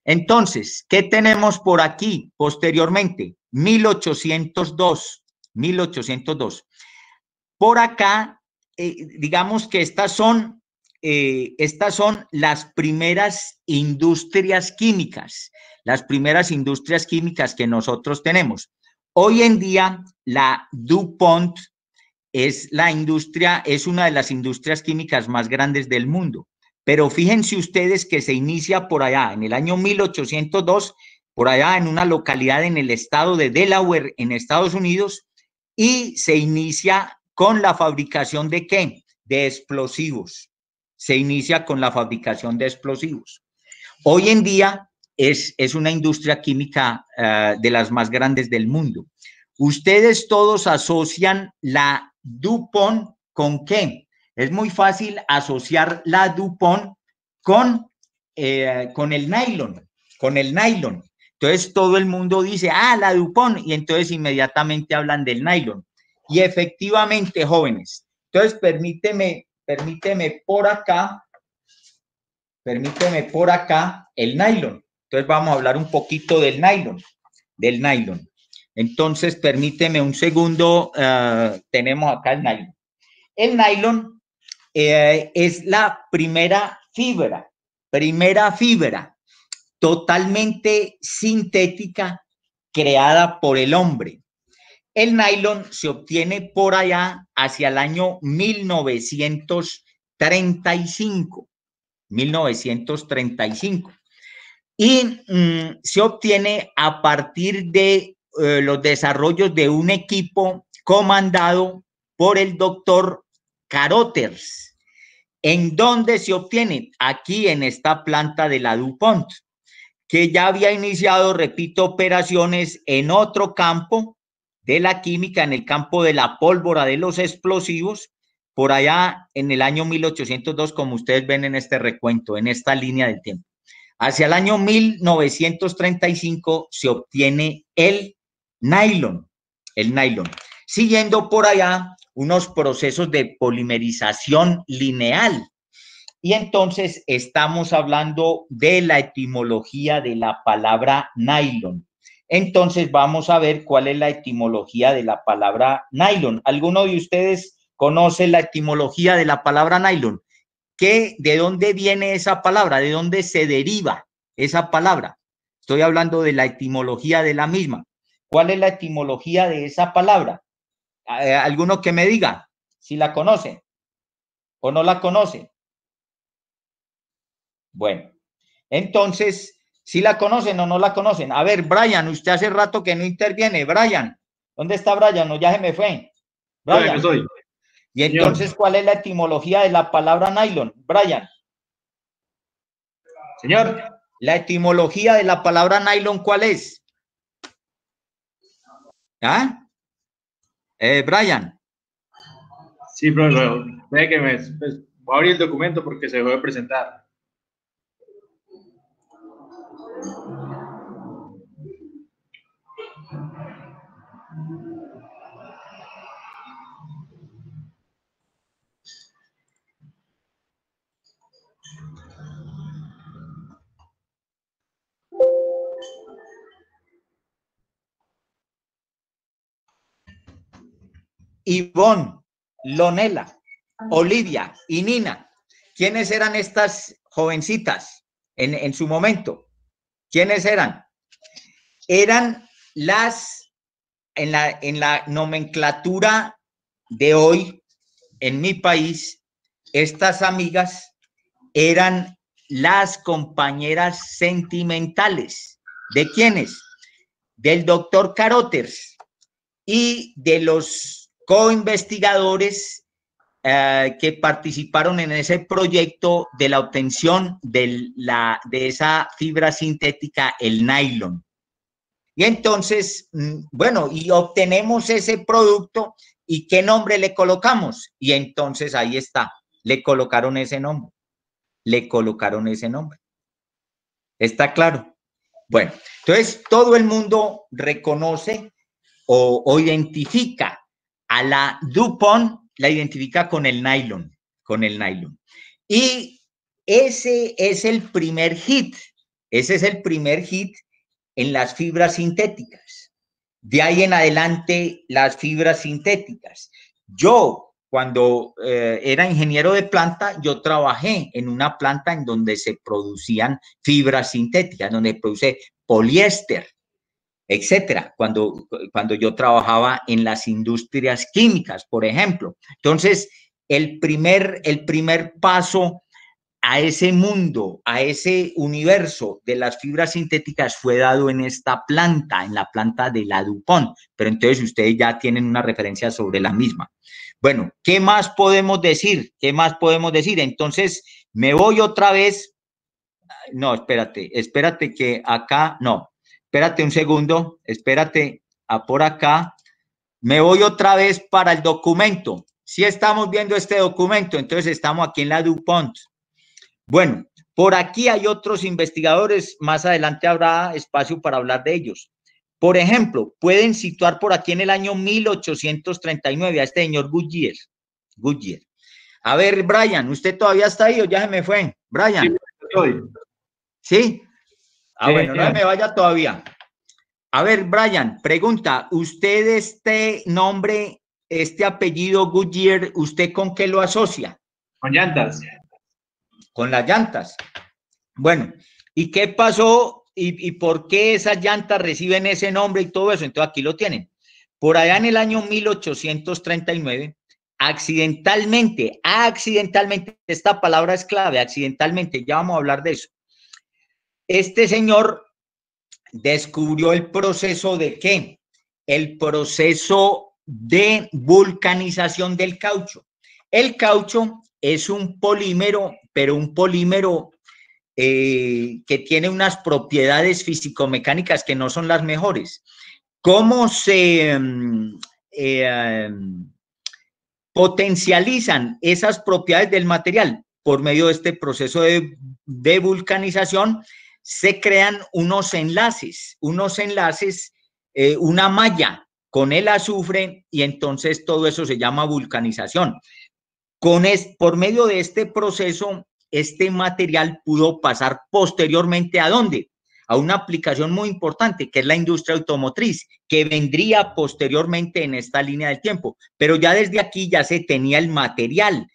Entonces, ¿qué tenemos por aquí posteriormente? 1802, 1802. Por acá, digamos que estas son las primeras industrias químicas, que nosotros tenemos. Hoy en día, la DuPont es una de las industrias químicas más grandes del mundo. Pero fíjense ustedes que se inicia por allá, en el año 1802, por allá en una localidad en el estado de Delaware, en Estados Unidos, y se inicia con la fabricación ¿de qué? De explosivos. Se inicia con la fabricación de explosivos. Hoy en día es una industria química de las más grandes del mundo. Ustedes todos asocian la DuPont ¿con qué? Es muy fácil asociar la DuPont con el nylon, Entonces todo el mundo dice, la DuPont, y entonces inmediatamente hablan del nylon. Y efectivamente, jóvenes, entonces permíteme por acá el nylon. Entonces vamos a hablar un poquito del nylon. Entonces, permíteme un segundo, tenemos acá el nylon. El nylon es la primera fibra totalmente sintética creada por el hombre. El nylon se obtiene por allá hacia el año 1935. Y se obtiene a partir de los desarrollos de un equipo comandado por el doctor Carothers. ¿En dónde se obtiene? Aquí en esta planta de la DuPont, que ya había iniciado, repito, operaciones en otro campo de la química, en el campo de la pólvora de los explosivos, por allá en el año 1802, como ustedes ven en este recuento, en esta línea del tiempo. Hacia el año 1935 se obtiene el nylon, siguiendo por allá unos procesos de polimerización lineal. Y entonces estamos hablando de la etimología de la palabra nylon. Entonces vamos a ver cuál es la etimología de la palabra nylon. ¿Alguno de ustedes conoce la etimología de la palabra nylon? ¿De dónde viene esa palabra? ¿De dónde se deriva esa palabra? Estoy hablando de la etimología de la misma. ¿Cuál es la etimología de esa palabra? ¿Alguno que me diga si la conoce o no la conoce? Bueno, entonces, ¿si la conocen o no la conocen? A ver, Brian, usted hace rato que no interviene. Brian, ¿dónde está Brian? No, ya se me fue. Brian. Estoy. Y entonces, ¿cuál es la etimología de la palabra nylon? Brian. Señor. La etimología de la palabra nylon, ¿cuál es? ¿Ah? Brian. Sí, pero ve que voy a abrir el documento porque se debe presentar. Ivonne, Lonela, Olivia y Nina. ¿Quiénes eran estas jovencitas en su momento? ¿Quiénes eran? Eran en la nomenclatura de hoy, en mi país, estas amigas eran las compañeras sentimentales. ¿De quiénes? Del doctor Carothers y de los coinvestigadores que participaron en ese proyecto de la obtención de esa fibra sintética, el nylon. Y entonces, bueno, y obtenemos ese producto y ¿qué nombre le colocamos? Y entonces ahí está, le colocaron ese nombre. ¿Está claro? Bueno, entonces todo el mundo reconoce o identifica a la DuPont, la identifica con el nylon. Y ese es el primer hit Ese es el primer hit en las fibras sintéticas. De ahí en adelante, las fibras sintéticas. Yo, cuando era ingeniero de planta, yo trabajé en una planta en donde se producían fibras sintéticas, donde produce poliéster, etcétera, cuando yo trabajaba en las industrias químicas, por ejemplo. Entonces, el primer paso a ese mundo, a ese universo de las fibras sintéticas fue dado en esta planta, en la planta de la DuPont, pero entonces ustedes ya tienen una referencia sobre la misma. Bueno, ¿qué más podemos decir? ¿Qué más podemos decir? Entonces, me voy otra vez. No, espérate que acá, no, espérate un segundo, espérate por acá. Me voy otra vez para el documento. Si estamos viendo este documento, entonces estamos aquí en la DuPont. Bueno, por aquí hay otros investigadores, más adelante habrá espacio para hablar de ellos. Por ejemplo, pueden situar por aquí en el año 1839 a este señor Goodyear. A ver, Brian, ¿usted todavía está ahí o ya se me fue? Brian. ¿Sí? Bueno, no me vaya todavía. A ver, Brian, pregunta, ¿usted este nombre, este apellido Goodyear, ¿usted con qué lo asocia? Con llantas. Con las llantas. Bueno, ¿y qué pasó y por qué esas llantas reciben ese nombre y todo eso? Entonces aquí lo tienen. Por allá en el año 1839, accidentalmente, esta palabra es clave, accidentalmente, ya vamos a hablar de eso. Este señor descubrió el proceso de ¿qué? El proceso de vulcanización del caucho. El caucho es un polímero, pero un polímero que tiene unas propiedades físico-mecánicas que no son las mejores. ¿Cómo se potencializan esas propiedades del material? Por medio de este proceso de vulcanización se crean unos enlaces, una malla con el azufre y entonces todo eso se llama vulcanización. Por medio de este proceso, este material pudo pasar posteriormente ¿a dónde? A una aplicación muy importante, que es la industria automotriz, que vendría posteriormente en esta línea del tiempo. Pero ya desde aquí ya se tenía el material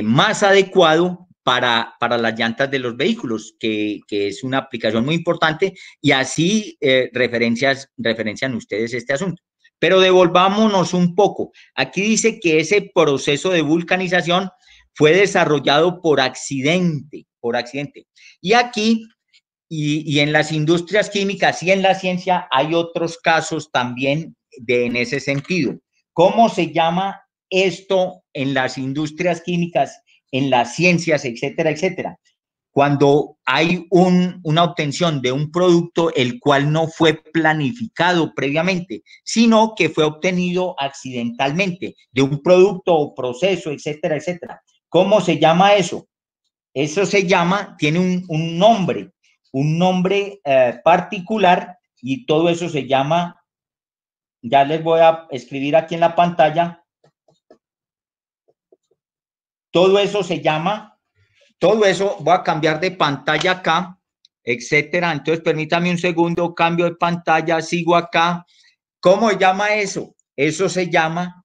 más adecuado para las llantas de los vehículos, que es una aplicación muy importante, y así referencian ustedes este asunto. Pero devolvámonos un poco. Aquí dice que ese proceso de vulcanización fue desarrollado por accidente. Y aquí, y en las industrias químicas y en la ciencia, hay otros casos también en ese sentido. ¿Cómo se llama esto en las industrias químicas, en las ciencias, etcétera, etcétera? Cuando hay una obtención de un producto el cual no fue planificado previamente, sino que fue obtenido accidentalmente, de un producto o proceso, etcétera, etcétera. ¿Cómo se llama eso? Eso se llama, tiene un nombre particular, y todo eso se llama, ya les voy a escribir aquí en la pantalla, todo eso se llama, todo eso, voy a cambiar de pantalla acá, etcétera. Entonces, permítame un segundo, cambio de pantalla, sigo acá. ¿Cómo se llama eso? Eso se llama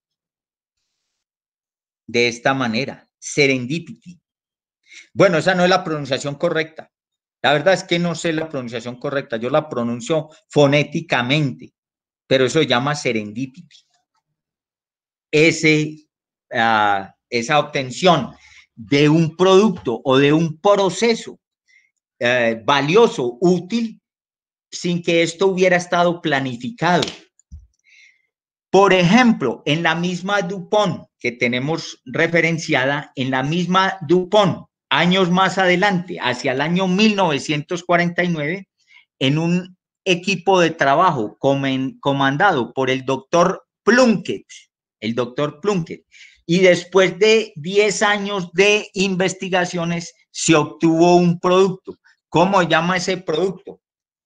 de esta manera, serendipity. Bueno, esa no es la pronunciación correcta. La verdad es que no sé la pronunciación correcta. Yo la pronuncio fonéticamente, pero eso se llama serendipity. Esa obtención de un producto o de un proceso valioso, útil, sin que esto hubiera estado planificado. Por ejemplo, en la misma DuPont que tenemos referenciada, en la misma DuPont, años más adelante, hacia el año 1949, en un equipo de trabajo comandado por el doctor Plunkett, y después de 10 años de investigaciones se obtuvo un producto. ¿Cómo se llama ese producto?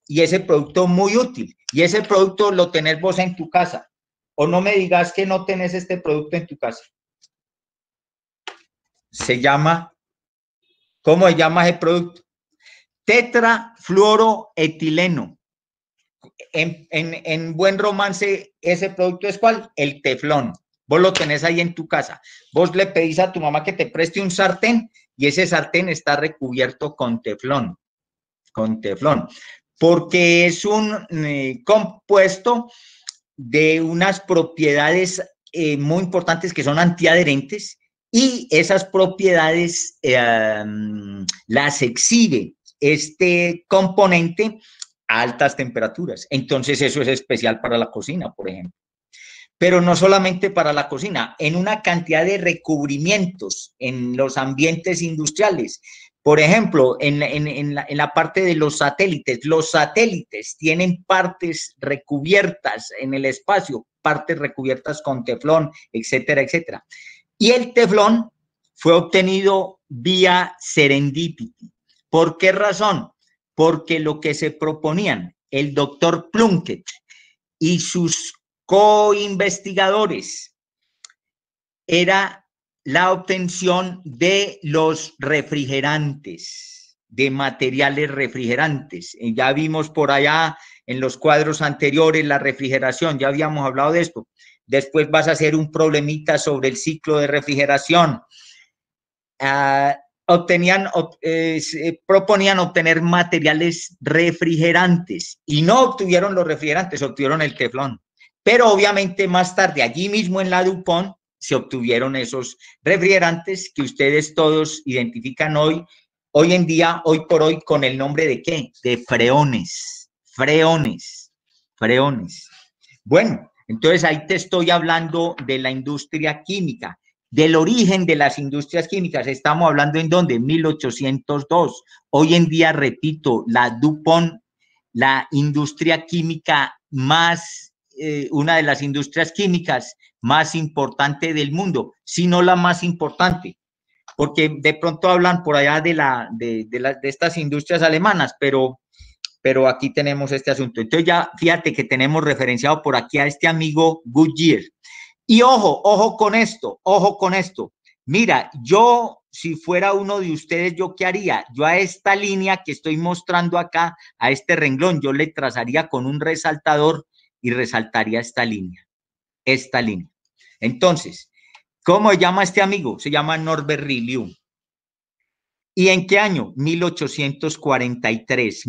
Y ese producto muy útil, y ese producto lo tenés vos en tu casa. O no me digas que no tenés este producto en tu casa. Se llama ¿Cómo se llama ese producto? Tetrafluoroetileno. En buen romance, ese producto es ¿cuál? El teflón. Vos lo tenés ahí en tu casa. Vos le pedís a tu mamá que te preste un sartén y ese sartén está recubierto con teflón, porque es un compuesto de unas propiedades muy importantes que son antiadherentes y esas propiedades las exhibe este componente a altas temperaturas. Entonces eso es especial para la cocina, por ejemplo. Pero no solamente para la cocina, en una cantidad de recubrimientos en los ambientes industriales. Por ejemplo, en la parte de los satélites tienen partes recubiertas en el espacio, partes recubiertas con teflón, etcétera, etcétera. Y el teflón fue obtenido vía serendipity. ¿Por qué razón? Porque lo que se proponían el doctor Plunkett y sus co-investigadores era la obtención de los refrigerantes, de materiales refrigerantes. Ya vimos por allá en los cuadros anteriores la refrigeración, ya habíamos hablado de esto. Después vas a hacer un problemita sobre el ciclo de refrigeración. Proponían obtener materiales refrigerantes y no obtuvieron los refrigerantes, obtuvieron el teflón. Pero obviamente más tarde, allí mismo en la DuPont, se obtuvieron esos refrigerantes que ustedes todos identifican hoy en día, hoy por hoy, con el nombre de ¿qué? De freones. Bueno, entonces ahí te estoy hablando de la industria química, del origen de las industrias químicas. Estamos hablando en dónde, 1802. Hoy en día, repito, la DuPont, la industria química más, una de las industrias químicas más importante del mundo, si no la más importante, porque de pronto hablan por allá de estas industrias alemanas, pero aquí tenemos este asunto. Entonces ya fíjate que tenemos referenciado por aquí a este amigo Goodyear. Y ojo con esto. Mira, yo, si fuera uno de ustedes, ¿yo qué haría? Yo a esta línea que estoy mostrando acá, a este renglón, yo le trazaría con un resaltador y resaltaría esta línea. Entonces, ¿cómo se llama este amigo? Se llama Norbert Rillieu. ¿Y en qué año? 1843.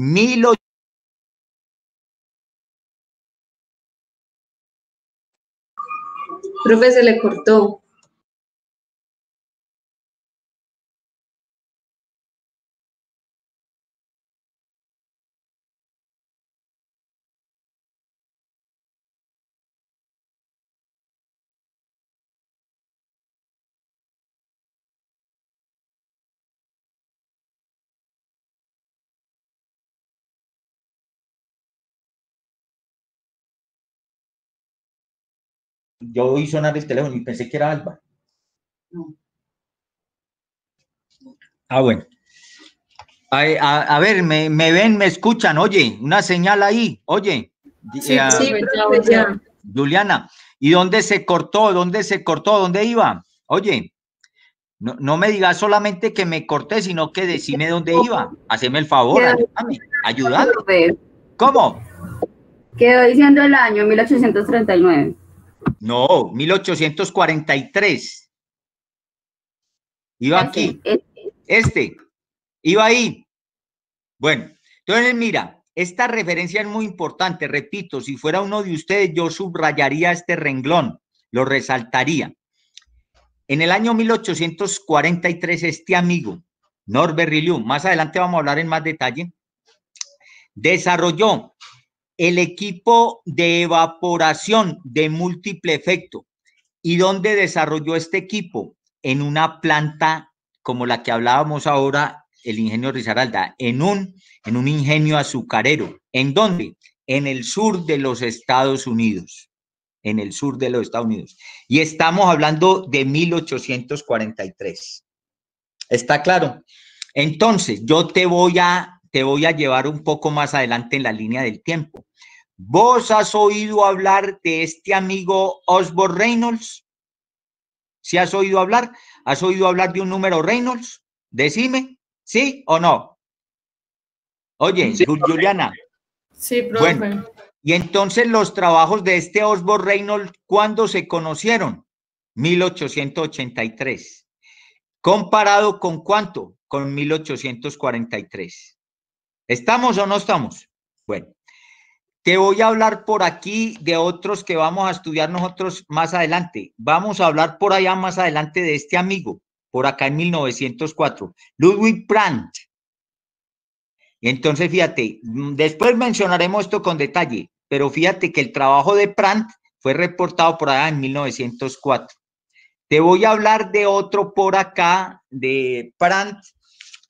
Profe, se le cortó. Yo oí sonar el teléfono y pensé que era Alba. No. Bueno. A ver, me ven, me escuchan, oye, una señal ahí, oye. Sí, profe, ya. Juliana, ¿y dónde se cortó? ¿Dónde iba? Oye, no me digas solamente que me corté, sino que decime dónde iba. Haceme el favor, ayúdame. ¿Cómo? Quedó diciendo el año 1839. No, 1843. Iba aquí. Iba ahí. Bueno, entonces mira, esta referencia es muy importante, repito, si fuera uno de ustedes yo subrayaría este renglón, lo resaltaría. En el año 1843 este amigo, Norbert Rillieu, más adelante vamos a hablar en más detalle, desarrolló el equipo de evaporación de múltiple efecto. ¿Y dónde desarrolló este equipo? En una planta como la que hablábamos ahora, el ingenio Risaralda, en un ingenio azucarero. ¿En dónde? En el sur de los Estados Unidos. Y estamos hablando de 1843. ¿Está claro? Entonces, yo te voy a llevar un poco más adelante en la línea del tiempo. ¿Vos has oído hablar de este amigo Osborne Reynolds? ¿Sí has oído hablar? ¿Has oído hablar de un número Reynolds? Decime, ¿Sí o no? Oye, Sí. Juliana. Sí, profe. Bueno, y entonces los trabajos de este Osborne Reynolds, ¿cuándo se conocieron? 1883. ¿Comparado con cuánto? Con 1843. ¿Estamos o no estamos? Bueno, te voy a hablar por aquí de otros que vamos a estudiar nosotros más adelante. Vamos a hablar por allá más adelante de este amigo, por acá en 1904, Ludwig Brandt. Entonces, fíjate, después mencionaremos esto con detalle, pero fíjate que el trabajo de Brandt fue reportado por allá en 1904. Te voy a hablar de otro por acá, de Brandt.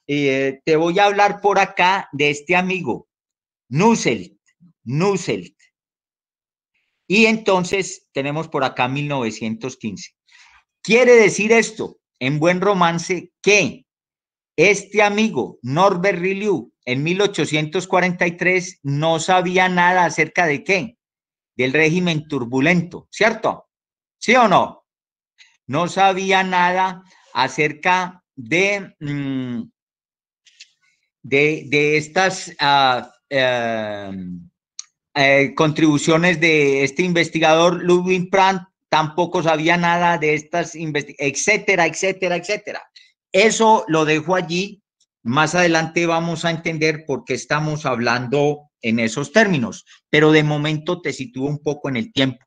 Te voy a hablar por acá de este amigo, Nusselt. Y entonces tenemos por acá 1915. Quiere decir esto, en buen romance, que este amigo, Norbert Reuleaux, en 1843 no sabía nada acerca de qué, del régimen turbulento, ¿cierto? ¿Sí o no? No sabía nada acerca de estas contribuciones de este investigador Ludwig Brandt, tampoco sabía nada de estas etcétera, etcétera, etcétera. Eso lo dejo allí. Más adelante vamos a entender por qué estamos hablando en esos términos, pero de momento te sitúo un poco en el tiempo.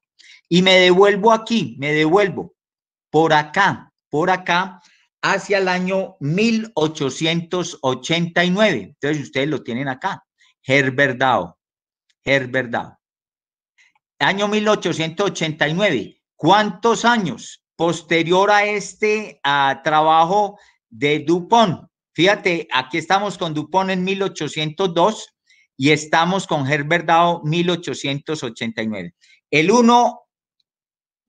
Y me devuelvo aquí, me devuelvo por acá, hacia el año 1889. Entonces ustedes lo tienen acá, Herbert Dow. Año 1889. ¿Cuántos años posterior a este trabajo de Dupont? Fíjate, aquí estamos con Dupont en 1802 y estamos con Herbert Dow 1889. El uno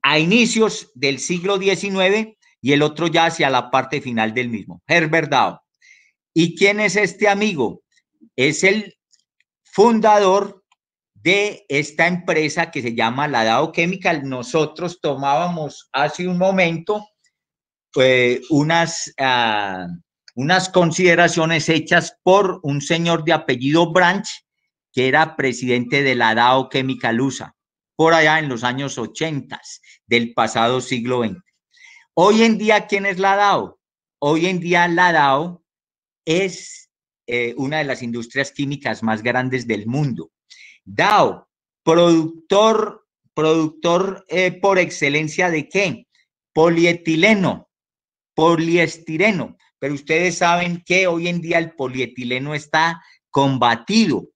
a inicios del siglo XIX y el otro ya hacia la parte final del mismo, Herbert Dow. ¿Y quién es este amigo? Es el fundador de esta empresa que se llama la Dow Chemical. Nosotros tomábamos hace un momento unas consideraciones hechas por un señor de apellido Branch, que era presidente de la Dow Chemical USA, por allá en los años 80 del pasado siglo XX. Hoy en día, ¿quién es la Dow? Hoy en día la Dow es una de las industrias químicas más grandes del mundo. Dow, productor por excelencia ¿de qué? Polietileno, poliestireno. Pero ustedes saben que hoy en día el polietileno está combatido,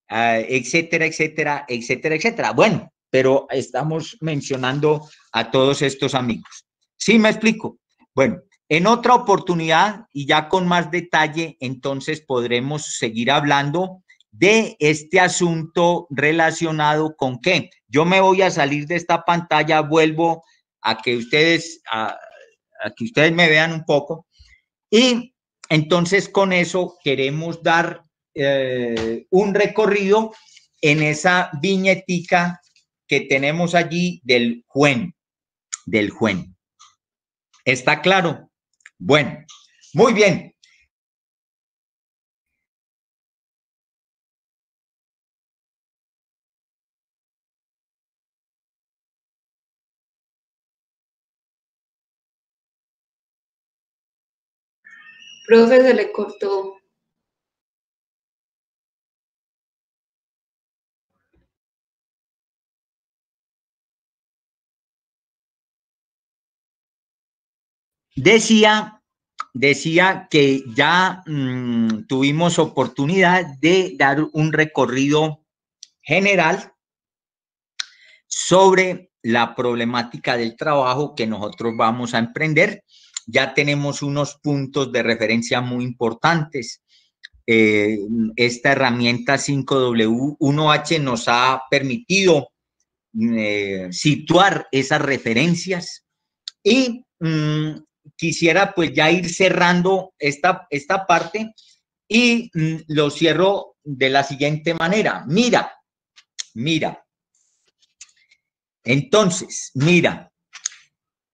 etcétera, etcétera, etcétera, etcétera. Bueno, pero estamos mencionando a todos estos amigos. ¿Sí me explico? Bueno, en otra oportunidad y ya con más detalle, entonces podremos seguir hablando de este asunto relacionado con qué. Yo me voy a salir de esta pantalla, vuelvo a que ustedes me vean un poco y entonces con eso queremos dar un recorrido en esa viñetica que tenemos allí del Juen. ¿Está claro? Bueno, muy bien. Profe, se le cortó. Decía que ya tuvimos oportunidad de dar un recorrido general sobre la problemática del trabajo que nosotros vamos a emprender. Ya tenemos unos puntos de referencia muy importantes. Esta herramienta 5W1H nos ha permitido situar esas referencias y quisiera pues ya ir cerrando esta parte y lo cierro de la siguiente manera. Mira. Entonces, mira,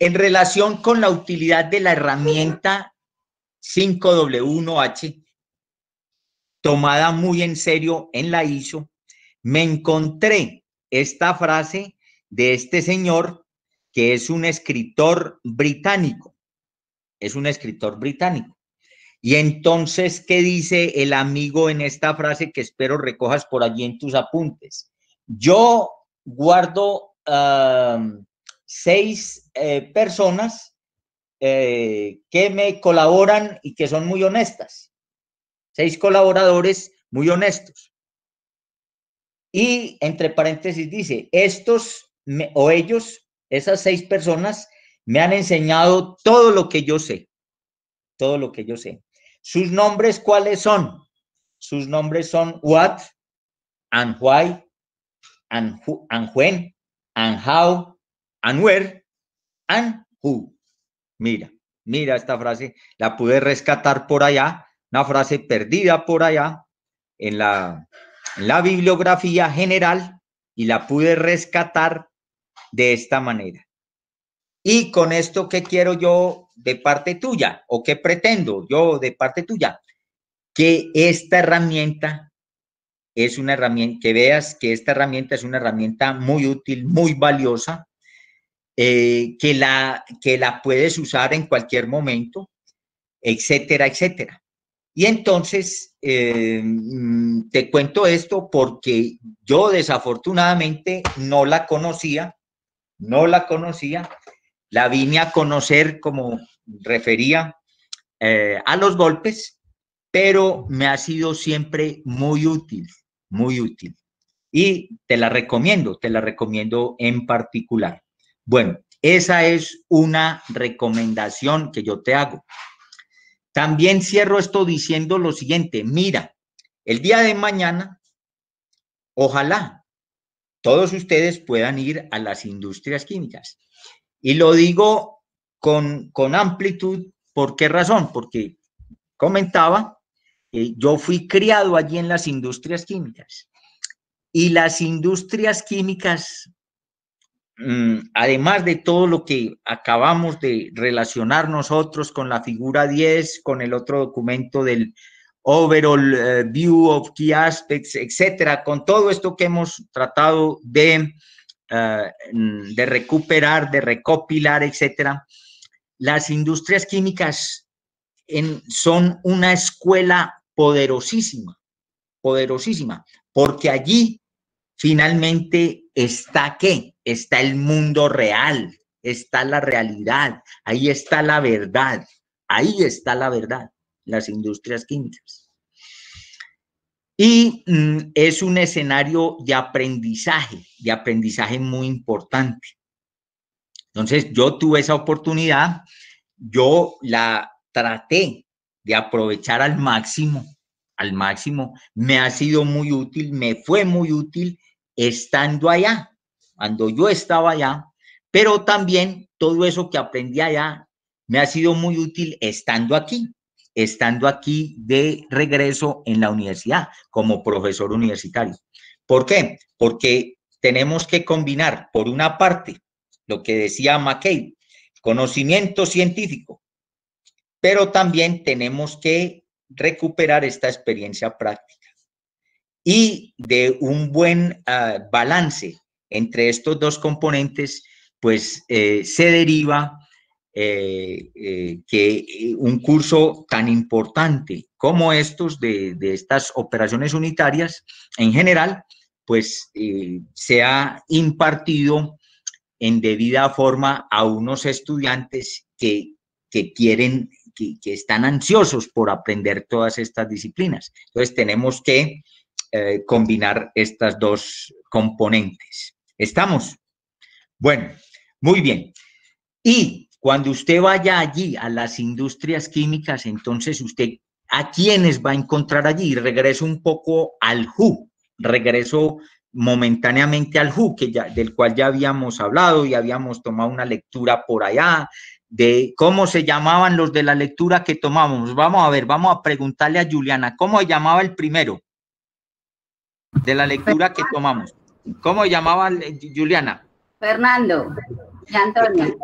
en relación con la utilidad de la herramienta 5W1H, tomada muy en serio en la ISO, me encontré esta frase de este señor que es un escritor británico. Es un escritor británico. Y entonces, ¿qué dice el amigo en esta frase que espero recojas por allí en tus apuntes? Yo guardo 6 personas que me colaboran y que son muy honestas. 6 colaboradores muy honestos. Y entre paréntesis dice, estos o ellos, esas 6 personas, me han enseñado todo lo que yo sé. Todo lo que yo sé. ¿Sus nombres cuáles son? Sus nombres son what, and why, and who, and when, and how, and where, and who. Mira, mira esta frase, la pude rescatar por allá, una frase perdida por allá en la bibliografía general y la pude rescatar de esta manera. Y con esto, ¿qué quiero yo de parte tuya? ¿O qué pretendo yo de parte tuya? Que esta herramienta es una herramienta, que veas que esta herramienta es una herramienta muy útil, muy valiosa, que la puedes usar en cualquier momento, etcétera, etcétera. Y entonces, te cuento esto porque yo desafortunadamente no la conocía, la vine a conocer, como refería, a los golpes, pero me ha sido siempre muy útil, muy útil. Y te la recomiendo en particular. Bueno, esa es una recomendación que yo te hago. También cierro esto diciendo lo siguiente, mira, el día de mañana, ojalá todos ustedes puedan ir a las industrias químicas. Y lo digo con amplitud, ¿por qué razón? Porque comentaba, yo fui criado allí en las industrias químicas. Y las industrias químicas, además de todo lo que acabamos de relacionar nosotros con la figura 10, con el otro documento del overall view of key aspects, etcétera, con todo esto que hemos tratado de recuperar, de recopilar, etcétera, las industrias químicas son una escuela poderosísima, poderosísima, porque allí finalmente está ¿qué? Está el mundo real, está la realidad, ahí está la verdad, las industrias químicas. Y es un escenario de aprendizaje muy importante. Entonces, yo tuve esa oportunidad, yo la traté de aprovechar al máximo, me ha sido muy útil, me fue muy útil estando allá, cuando yo estaba allá, pero también todo eso que aprendí allá me ha sido muy útil estando aquí de regreso en la universidad como profesor universitario. ¿Por qué? Porque tenemos que combinar, por una parte, lo que decía McKay, conocimiento científico, pero también tenemos que recuperar esta experiencia práctica. Y de un buen balance entre estos dos componentes, pues se deriva que un curso tan importante como estos de estas operaciones unitarias en general, pues se ha impartido en debida forma a unos estudiantes que quieren, que están ansiosos por aprender todas estas disciplinas. Entonces tenemos que combinar estas dos componentes. ¿Estamos? Bueno, muy bien. Y cuando usted vaya allí a las industrias químicas, entonces usted, ¿a quiénes va a encontrar allí? Regreso un poco al WHO, regreso momentáneamente al WHO, del cual ya habíamos hablado y habíamos tomado una lectura por allá, de cómo se llamaban los de la lectura que tomamos. Vamos a ver, vamos a preguntarle a Juliana, ¿cómo se llamaba el primero de la lectura que tomamos? ¿Cómo se llamaba Juliana? Fernando y Antonio.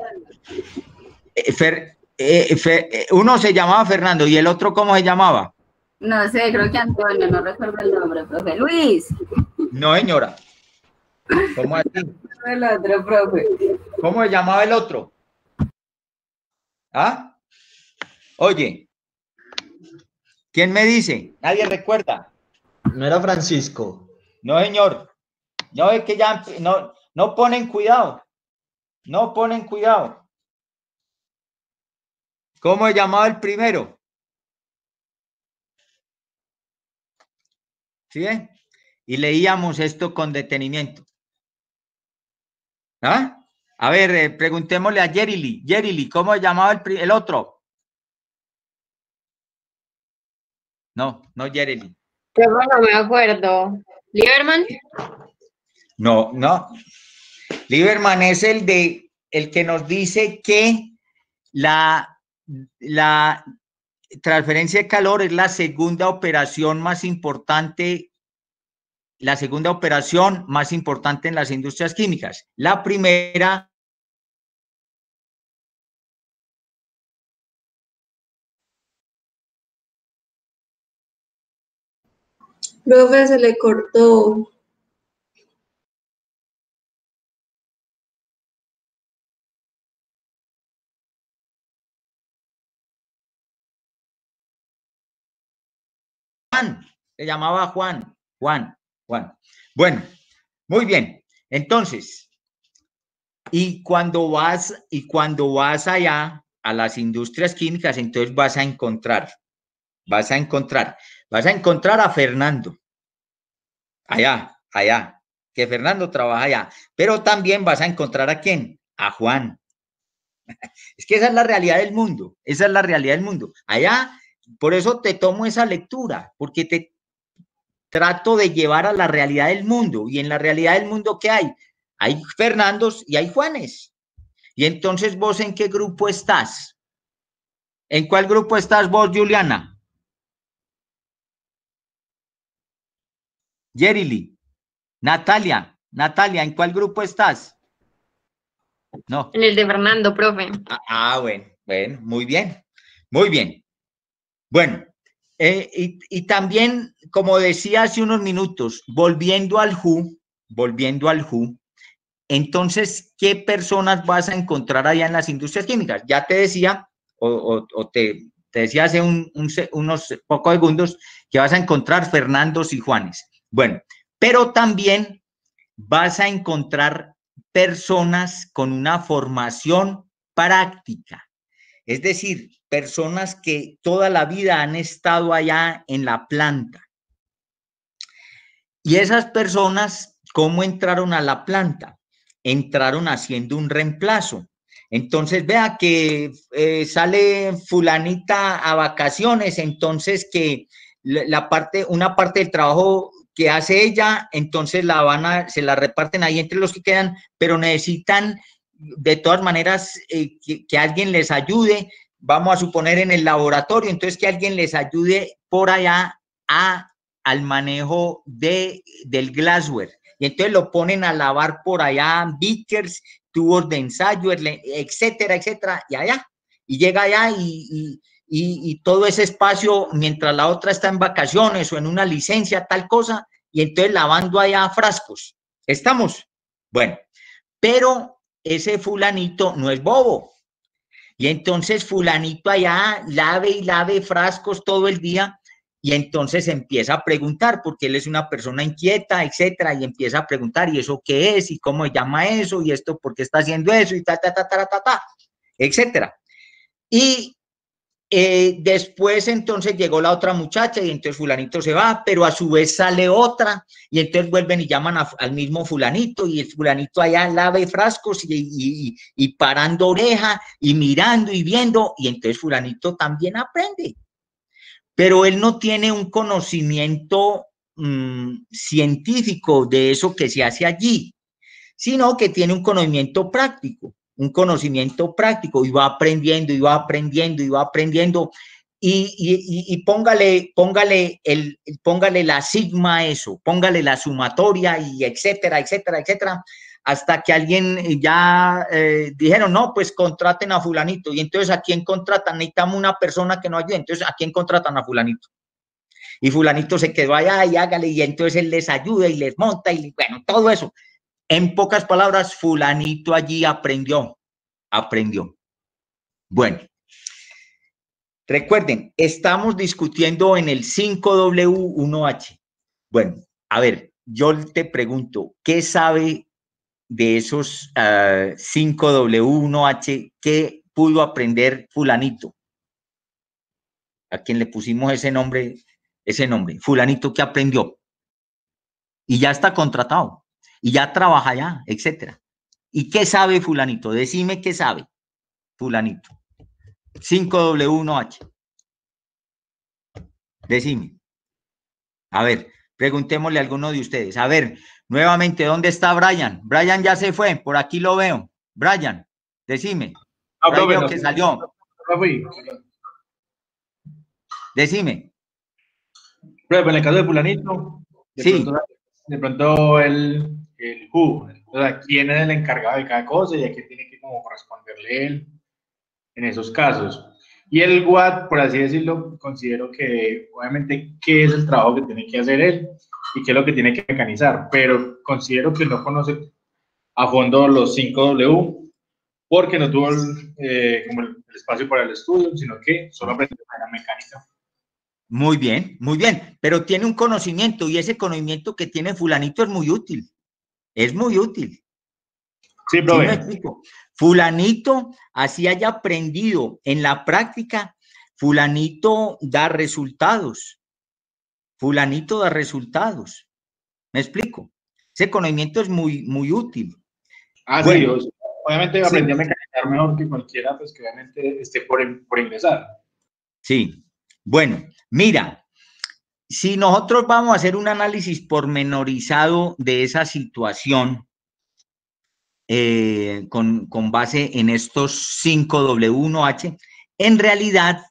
Uno se llamaba Fernando y el otro, ¿cómo se llamaba? No sé, creo que Antonio, no recuerdo el nombre, profe. Luis. No, señora. ¿Cómo así? El otro, profe. ¿Cómo se llamaba el otro? ¿Ah? Oye, ¿quién me dice? Nadie recuerda. No era Francisco. No, señor. No, es que ya no ponen cuidado. No ponen cuidado. ¿Cómo se llamaba el primero? ¿Sí? Y leíamos esto con detenimiento. ¿Ah? A ver, preguntémosle a Yerili. Yerili, ¿cómo se llamaba el otro? No, no Yerili. Yo no me acuerdo. ¿Lieberman? No, no. Lieberman es el que nos dice que la transferencia de calor es la segunda operación más importante en las industrias químicas. La primera. Profe, se le cortó. Juan, se llamaba Juan. Bueno, muy bien. Entonces, y cuando vas allá a las industrias químicas, entonces vas a encontrar a Fernando, allá, que Fernando trabaja allá, pero también vas a encontrar ¿a quién? A Juan. Es que esa es la realidad del mundo, Allá, por eso te tomo esa lectura, porque te trato de llevar a la realidad del mundo, y en la realidad del mundo, ¿qué hay? Hay Fernandos y hay Juanes. Y entonces, ¿vos en qué grupo estás? ¿En cuál grupo estás vos, Juliana? Yerili, Natalia, ¿en cuál grupo estás? No. En el de Fernando, profe. Bueno, muy bien. Bueno, y también, como decía hace unos minutos, volviendo al WHO, entonces, ¿qué personas vas a encontrar allá en las industrias químicas? Ya te decía, te decía hace unos pocos segundos, que vas a encontrar Fernandos y Juanes. Bueno, pero también vas a encontrar personas con una formación práctica, es decir, personas que toda la vida han estado allá en la planta. Y esas personas, ¿cómo entraron a la planta? Entraron haciendo un reemplazo. Entonces, vea que sale fulanita a vacaciones, entonces que una parte del trabajo que hace ella, entonces se la reparten ahí entre los que quedan, pero necesitan de todas maneras que alguien les ayude, vamos a suponer en el laboratorio, entonces que alguien les ayude por allá al manejo del glassware. Y entonces lo ponen a lavar por allá, beakers, tubos de ensayo, etcétera, y allá. Y llega allá y todo ese espacio, mientras la otra está en vacaciones o en una licencia, tal cosa, y entonces lavando allá frascos. ¿Estamos? Bueno, pero ese fulanito no es bobo. Y entonces fulanito allá lave y lave frascos todo el día, y entonces empieza a preguntar, porque él es una persona inquieta, etcétera, y empieza a preguntar, ¿y eso qué es? ¿Y cómo se llama eso? ¿Y esto por qué está haciendo eso? Y etcétera. Y después entonces llegó la otra muchacha y entonces fulanito se va, pero a su vez sale otra y entonces vuelven y llaman al mismo fulanito y el fulanito allá lave frascos y parando oreja y mirando y viendo, y entonces fulanito también aprende, pero él no tiene un conocimiento científico de eso que se hace allí, sino que tiene un conocimiento práctico, y va aprendiendo y póngale la sigma a eso, póngale la sumatoria y etcétera, hasta que alguien ya dijeron, no, pues contraten a fulanito. Y entonces, ¿a quién contratan? Necesitamos una persona que nos ayude. Entonces, ¿a quién contratan? A fulanito. Y fulanito se quedó allá y hágale, y entonces él les ayuda y les monta y bueno, todo eso. En pocas palabras, fulanito allí aprendió. Bueno, recuerden, estamos discutiendo en el 5W1H. Bueno, a ver, yo te pregunto, ¿qué sabe de esos 5W1H que pudo aprender fulanito? A quien le pusimos ese nombre, fulanito, ¿qué aprendió? Y ya está contratado, y ya trabaja allá, etcétera. ¿Y qué sabe fulanito? Decime qué sabe fulanito. 5W1H. Decime. A ver, preguntémosle a alguno de ustedes. A ver, nuevamente, ¿dónde está Brian? Brian ya se fue, por aquí lo veo. Brian, decime. No, veo que salió. No fui. Decime. Pero en el caso de fulanito, Sí. De pronto el who, o sea, quién es el encargado de cada cosa y a quién tiene que como corresponderle él en esos casos. Y el what, por así decirlo, considero que obviamente qué es el trabajo que tiene que hacer él y qué es lo que tiene que mecanizar, pero considero que no conoce a fondo los 5W porque no tuvo como el espacio para el estudio, sino que solo aprendió la mecánica. Muy bien, pero tiene un conocimiento y ese conocimiento que tiene fulanito es muy útil. Es muy útil. Sí, profe. ¿Sí me explico? Fulanito, así haya aprendido en la práctica, fulanito da resultados. Fulanito da resultados. ¿Me explico? Ese conocimiento es muy útil. Bueno, sí, obviamente aprendí a mecanizar mejor que cualquiera, pues que obviamente esté por ingresar. Sí. Bueno, mira, si nosotros vamos a hacer un análisis pormenorizado de esa situación, con base en estos 5W1H, en realidad,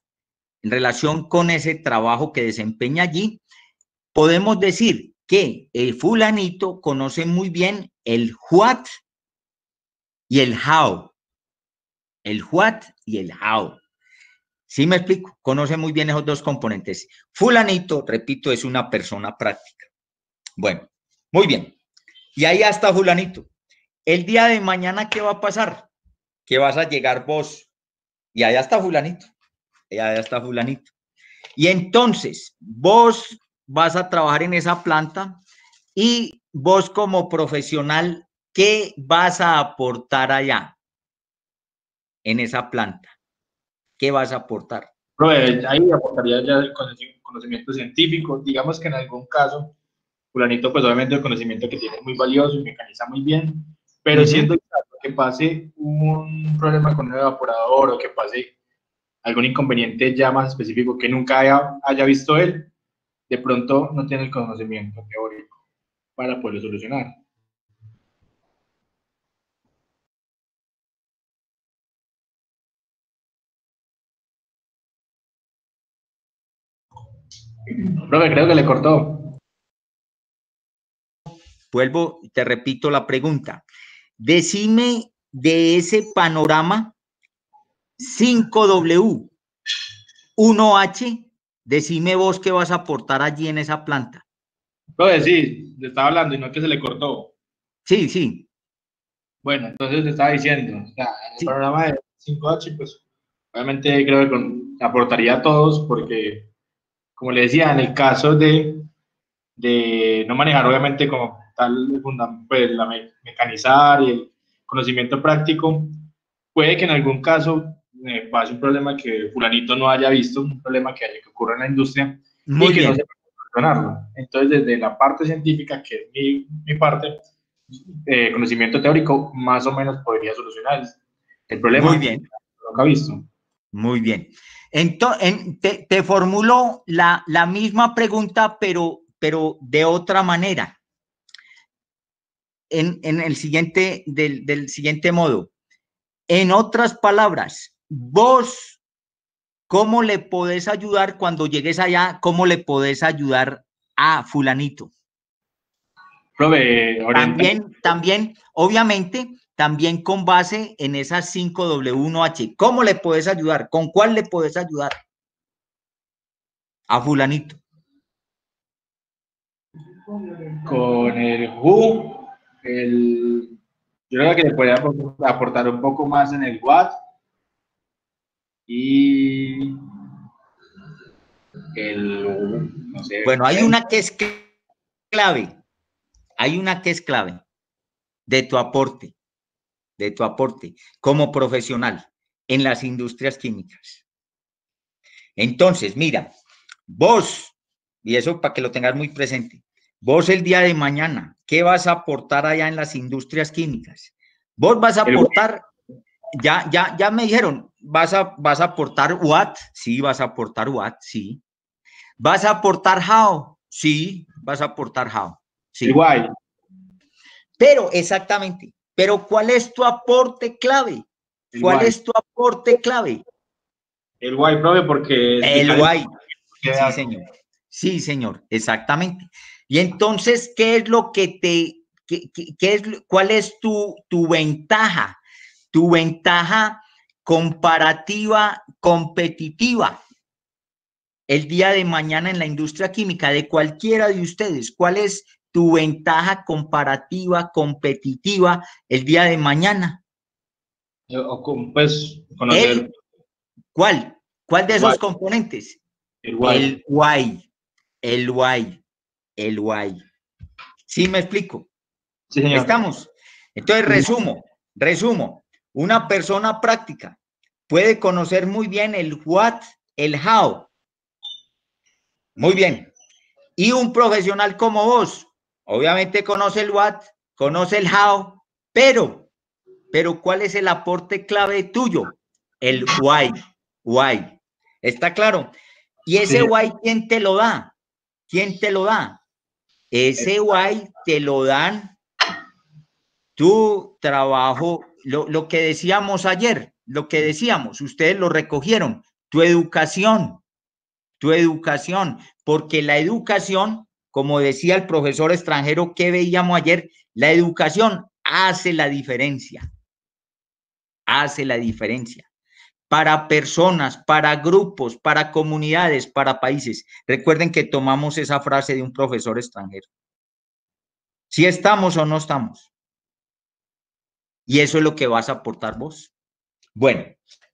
en relación con ese trabajo que desempeña allí, podemos decir que el fulanito conoce muy bien el what y el how. El what y el how. ¿Sí me explico? Conoce muy bien esos dos componentes. Fulanito, repito, es una persona práctica. Bueno, muy bien. Y ahí está fulanito. El día de mañana, ¿qué va a pasar? Que vas a llegar vos y allá está fulanito. Y allá está fulanito. Y entonces, vos vas a trabajar en esa planta y vos como profesional, ¿qué vas a aportar allá en esa planta? ¿Qué vas a aportar? Ahí aportaría ya el conocimiento científico. Digamos que en algún caso, fulanito, pues obviamente el conocimiento que tiene es muy valioso y mecaniza muy bien, pero siendo que pase un problema con un evaporador o que pase algún inconveniente ya más específico que nunca haya visto él, de pronto no tiene el conocimiento teórico para poderlo solucionar. Profe, creo que le cortó. Vuelvo, te repito la pregunta. Decime de ese panorama 5W, 1H, decime vos qué vas a aportar allí en esa planta. Profe, sí, le estaba hablando y no es que se le cortó. Sí, sí. Bueno, entonces te estaba diciendo, o sea, el panorama de 5H, pues obviamente creo que aportaría a todos porque, como le decía, en el caso de no manejar obviamente como tal pues, la mecanizar y el conocimiento práctico, puede que en algún caso pase un problema que fulanito no haya visto, un problema que ocurre en la industria Muy y que bien. no se puede solucionarlo. Entonces, desde la parte científica, que es mi parte, conocimiento teórico, más o menos podría solucionar el problema. Muy bien. Lo que ha visto. Muy bien. Entonces, te formulo la misma pregunta, pero de otra manera. En el siguiente, del siguiente modo. En otras palabras, vos, ¿cómo le podés ayudar cuando llegues allá? ¿Cómo le podés ayudar a fulanito? Profe, También, obviamente, también con base en esas 5W1H. ¿Cómo le puedes ayudar? ¿Con cuál le puedes ayudar? A fulanito. con el WHO, yo creo que le podría aportar un poco más en el WAT y no sé. Bueno, hay una que es clave. Hay una que es clave de tu aporte como profesional en las industrias químicas. Entonces, mira, vos, y eso para que lo tengas muy presente, vos el día de mañana, ¿qué vas a aportar allá en las industrias químicas? Vos vas a aportar, ya me dijeron, vas a aportar what, sí, vas a aportar what, sí. ¿Vas a aportar how? Sí, vas a aportar how. Sí. El why. Pero, exactamente, pero ¿cuál es tu aporte clave? ¿Cuál es tu aporte clave? El why, profe, porque... El why. Sí, señor. Sí, señor, exactamente. Y entonces, ¿qué es lo que cuál es tu ventaja? Tu ventaja comparativa, competitiva. El día de mañana en la industria química de cualquiera de ustedes, ¿cuál es tu ventaja comparativa, competitiva el día de mañana? Pues, conocer. ¿Cuál? ¿Cuál de esos componentes? El why. El why. ¿Sí me explico? Sí, señor. ¿Estamos? Entonces, resumo. Una persona práctica puede conocer muy bien el what, el how. Muy bien. Y un profesional como vos, obviamente conoce el what, conoce el how, pero ¿cuál es el aporte clave tuyo? El why. Why. ¿Está claro? Y ese why, ¿quién te lo da? ¿Quién te lo da? Ese why te lo dan tu trabajo, lo que decíamos ayer, ustedes lo recogieron, tu educación, porque la educación, como decía el profesor extranjero que veíamos ayer, la educación hace la diferencia. Hace la diferencia para personas, para grupos, para comunidades, para países. Recuerden que tomamos esa frase de un profesor extranjero. Si estamos o no estamos. Y eso es lo que vas a aportar vos. Bueno,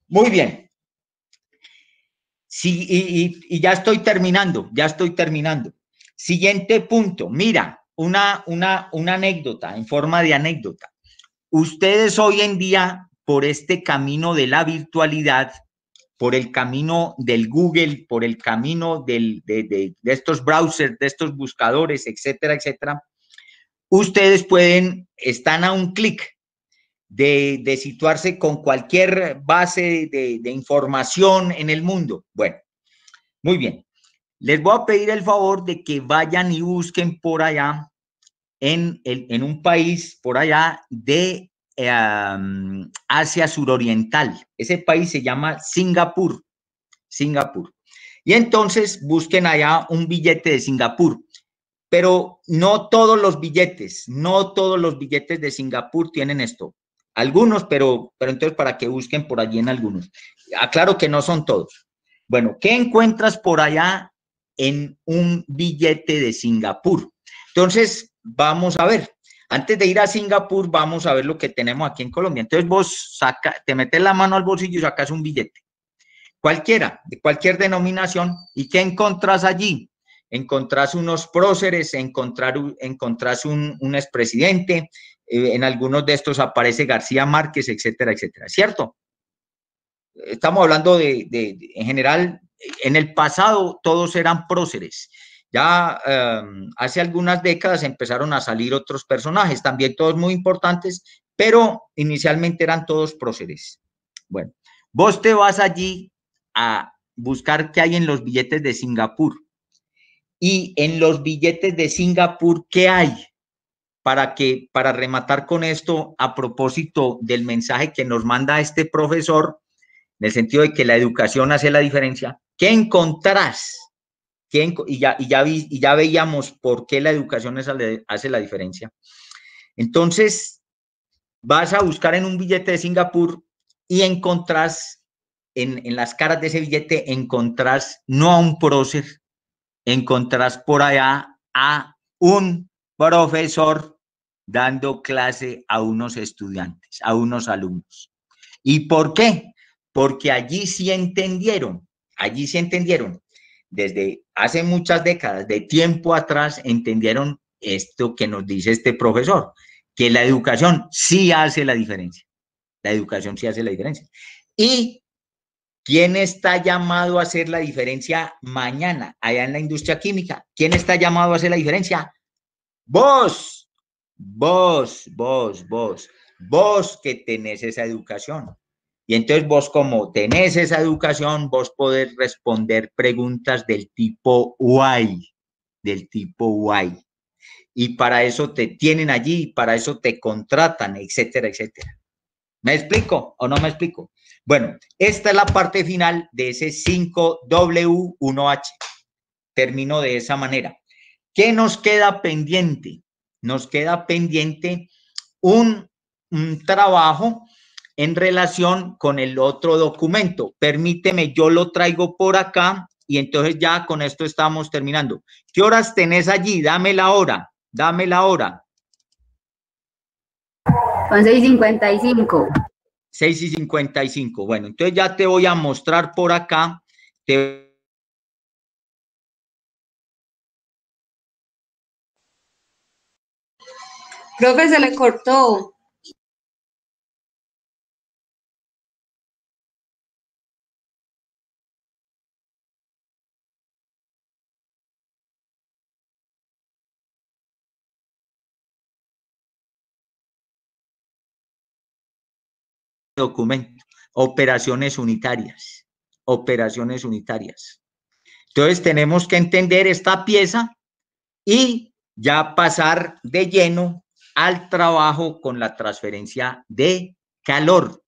muy bien. Sí, y ya estoy terminando. Siguiente punto. Mira, una anécdota, en forma de anécdota. Ustedes hoy en día, por este camino de la virtualidad, por el camino del Google, por el camino de estos browsers, de estos buscadores, etcétera, etcétera, ustedes están a un clic de situarse con cualquier base de información en el mundo. Bueno, muy bien. Les voy a pedir el favor de que vayan y busquen por allá, en un país por allá de Asia suroriental. Ese país se llama Singapur. Y entonces busquen allá un billete de Singapur. Pero no todos los billetes de Singapur tienen esto. Algunos, pero entonces para que busquen por allí en algunos. Aclaro que no son todos. Bueno, ¿qué encuentras por allá en un billete de Singapur? Entonces, vamos a ver. Antes de ir a Singapur, vamos a ver lo que tenemos aquí en Colombia. Entonces, vos te metes la mano al bolsillo y sacas un billete. Cualquiera, de cualquier denominación. ¿Y qué encontrás allí? Encontrás unos próceres, encontrás un expresidente, en algunos de estos aparece García Márquez, etcétera, etcétera, ¿cierto? Estamos hablando en general, en el pasado todos eran próceres. Ya hace algunas décadas empezaron a salir otros personajes, también todos muy importantes, pero inicialmente eran todos próceres. Bueno, vos te vas allí a buscar qué hay en los billetes de Singapur. Y en los billetes de Singapur, ¿qué hay? Para rematar con esto, a propósito del mensaje que nos manda este profesor, en el sentido de que la educación hace la diferencia, ¿qué encontrás? y ya veíamos por qué la educación hace la diferencia. Entonces, vas a buscar en un billete de Singapur y encontrás, en las caras de ese billete, encontrás no a un prócer, encontrás por allá a un profesor dando clase a unos estudiantes, a unos alumnos. ¿Y por qué? Porque allí sí entendieron, desde hace muchas décadas, de tiempo atrás, entendieron esto que nos dice este profesor, que la educación sí hace la diferencia. La educación sí hace la diferencia. ¿Y quién está llamado a hacer la diferencia mañana allá en la industria química? ¿Quién está llamado a hacer la diferencia? Vos que tenés esa educación. Y entonces vos, como tenés esa educación, vos podés responder preguntas del tipo why, Y para eso te tienen allí, para eso te contratan, etcétera, etcétera. ¿Me explico o no me explico? Bueno, esta es la parte final de ese 5W1H. Termino de esa manera. ¿Qué nos queda pendiente? Nos queda pendiente un trabajo en relación con el otro documento. Permíteme, yo lo traigo por acá y entonces ya con esto estamos terminando. ¿Qué horas tenés allí? Dame la hora. 11:55. 6:55. Bueno, entonces ya te voy a mostrar por acá. Profe, se le cortó. Documento, operaciones unitarias. Entonces tenemos que entender esta pieza y ya pasar de lleno al trabajo con la transferencia de calor.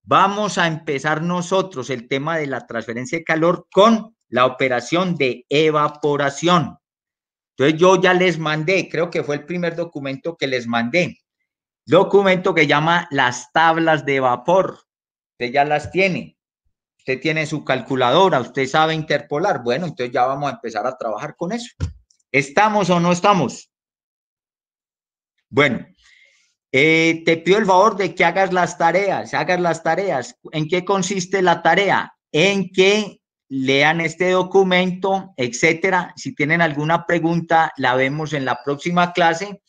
Vamos a empezar nosotros el tema de la transferencia de calor con la operación de evaporación. Entonces yo ya les mandé, creo que fue el primer documento que les mandé, documento que llama las tablas de vapor. Usted ya las tiene. Usted tiene su calculadora, usted sabe interpolar. Bueno, entonces ya vamos a empezar a trabajar con eso. ¿Estamos o no estamos? Bueno, te pido el favor de que hagas las tareas. ¿En qué consiste la tarea? En que lean este documento, etcétera. Si tienen alguna pregunta, la vemos en la próxima clase.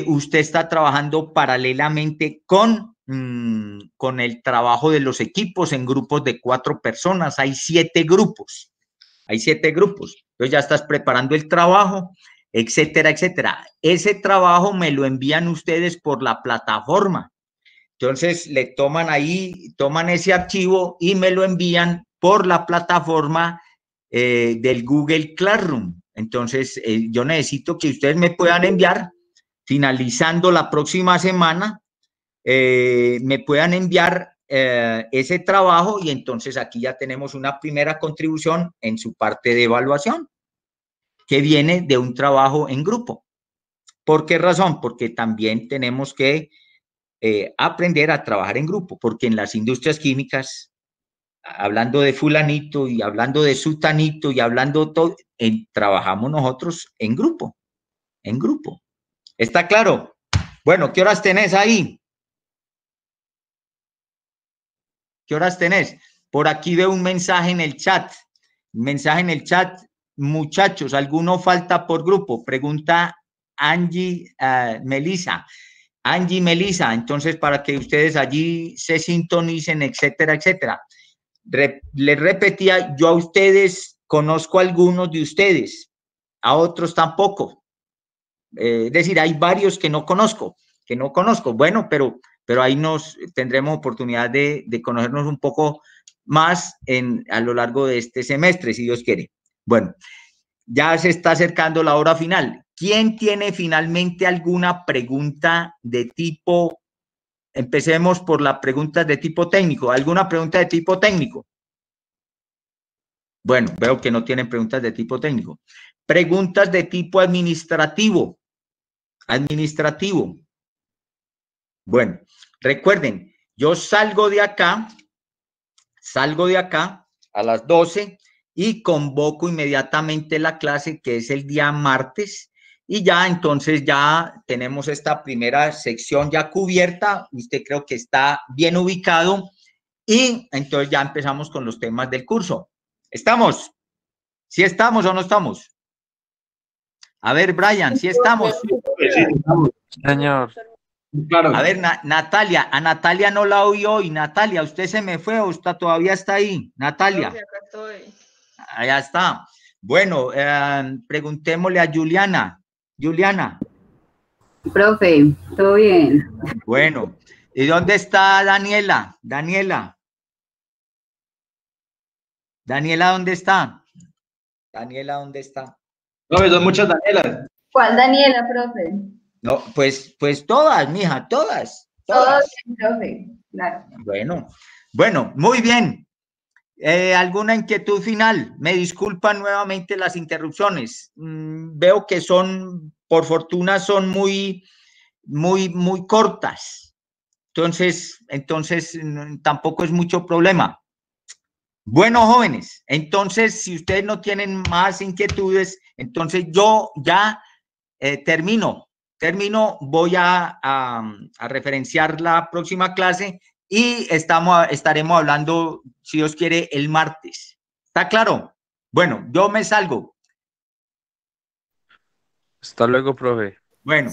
Usted está trabajando paralelamente con el trabajo de los equipos en grupos de 4 personas. Hay 7 grupos. Entonces ya estás preparando el trabajo, etcétera, etcétera. Ese trabajo me lo envían ustedes por la plataforma. Entonces le toman ese archivo y me lo envían por la plataforma del Google Classroom. Entonces yo necesito que ustedes me puedan enviar, finalizando la próxima semana, me puedan enviar ese trabajo y entonces aquí ya tenemos una primera contribución en su parte de evaluación que viene de un trabajo en grupo. ¿Por qué razón? Porque también tenemos que aprender a trabajar en grupo, porque en las industrias químicas, hablando de fulanito y hablando de sutanito y hablando todo, trabajamos nosotros en grupo. ¿Está claro? Bueno, ¿qué horas tenés ahí? ¿Qué horas tenés? Por aquí veo un mensaje en el chat. Muchachos, ¿alguno falta por grupo? Pregunta Angie Melissa. Entonces, para que ustedes allí se sintonicen, etcétera, etcétera. Les repetía, yo a ustedes conozco a algunos de ustedes, a otros tampoco. Es decir, hay varios que no conozco. Bueno, pero ahí nos tendremos oportunidad de conocernos un poco más a lo largo de este semestre, si Dios quiere. Bueno, ya se está acercando la hora final. ¿Quién tiene finalmente alguna pregunta de tipo? Empecemos por las preguntas de tipo técnico. ¿Alguna pregunta de tipo técnico? Bueno, veo que no tienen preguntas de tipo técnico. Preguntas de tipo administrativo. Administrativo. Bueno, recuerden, yo salgo de acá a las 12 y convoco inmediatamente la clase que es el día martes y ya entonces ya tenemos esta primera sección ya cubierta. Usted creo que está bien ubicado y entonces ya empezamos con los temas del curso. ¿Estamos? ¿Sí estamos o no estamos? A ver, Brian, ¿sí estamos? Sí, estamos. Señor, Claro. A ver, Natalia, a Natalia no la oí hoy. Natalia, ¿usted se me fue o está, todavía está ahí? Natalia. Acá estoy. Allá está. Bueno, preguntémosle a Juliana. Juliana. Profe, todo bien. Bueno, ¿y dónde está Daniela? Daniela. Daniela, ¿dónde está? Daniela, ¿dónde está? No, son muchas Danielas. ¿Cuál Daniela, profe? No, pues todas, mija, todas. Todos, profe. Claro. Bueno, muy bien. ¿Alguna inquietud final? Me disculpan nuevamente las interrupciones. Veo que son, por fortuna, son muy cortas. Entonces, tampoco es mucho problema. Bueno, jóvenes, entonces, si ustedes no tienen más inquietudes, entonces yo ya termino, voy a referenciar la próxima clase y estaremos hablando, si Dios quiere, el martes. ¿Está claro? Bueno, yo me salgo. hasta luego, profe. Bueno.